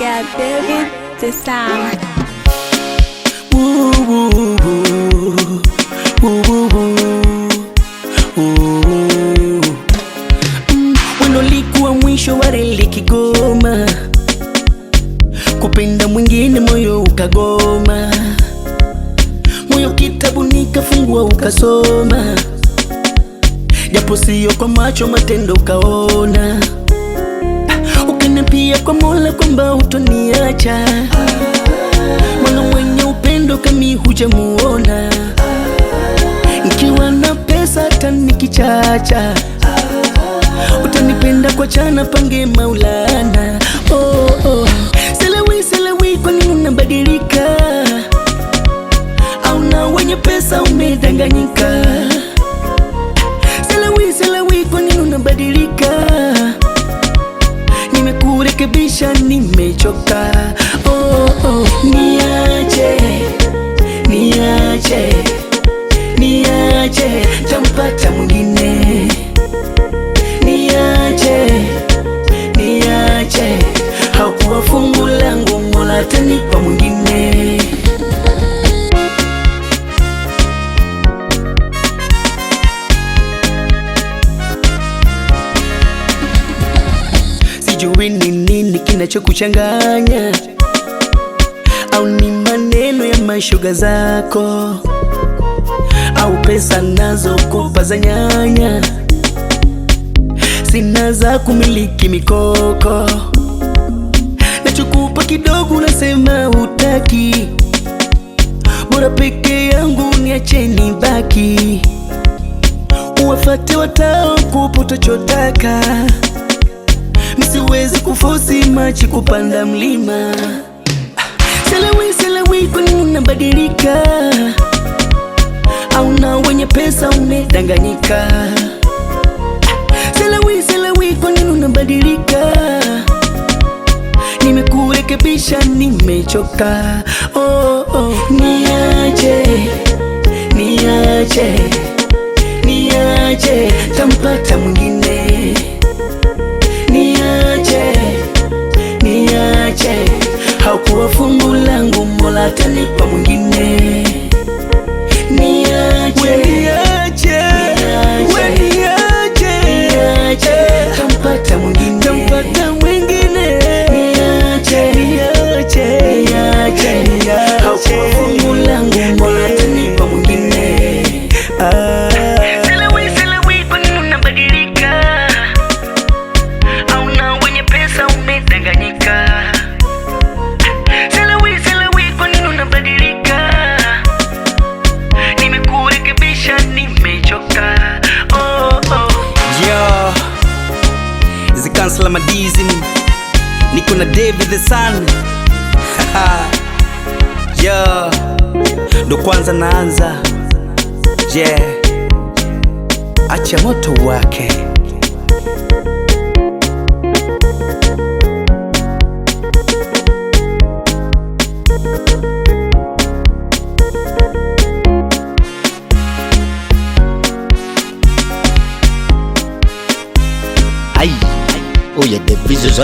got David the Sun. Woo woo woo, woo woo woo. Wendo likuwa mwisho wa reli Kigoma, kupenda mwingine moyo ukagoma. Moyo kitabu nikafungua ukasoma, japo siyo kwa macho matendo ukaona. Ukaniambia kwa Mola kwamba utoniacha, Mola mwenye upendo kami hujamuona. Nikiwa na pesa hata nikichacha, utanipenda kwa chana pange Maulana. Oh, oh. Selewi kwa nini unabadilika? Au na wenye pesa umedanganyika? Selewi kwa nini unabadilika? Nimekurekebisha nimechoka. Oh, oh. Niache tampata mwingine. Niache hakuwa fungu langu, Mola atanipa mwingine. Sijui ni nini kinachokuchanganya, au ni maneno ya mashoga zako, au pesa nazo kopa za nyanya. Sina za kumiliki mikoko, nachokupa kidogo unasema hutaki. Bora peke yangu niache nibaki, uwafate watao kupa utachotaka. Msiwezi kufosi machi kupanda mlima. Selewi kwa nini unabadilika? Au na wenye pesa umedanganyika? Selewi kwa nini unabadilika? Nimekurekebisha nimechoka. Oh, oh. Niache tampata mwingine. Niache hakuwa fungu langu, Mola atanipa mwingine. Niache tampata mwingine. Niache hakuwa fungu langu, Mola atanipa mwingine. Selewi kwa nini unabadilika? Au na wenye pesa umedanganyika? Selewi kwa nini unabadilika? Nimekurekebisha nimechoka. Oh, oh. Yo, hizi Kansala Madizim, niko na David the Sun. Yo, ndo kwanza naanza. Yeah, acha moto wake. Aïe, oh y'a des visions.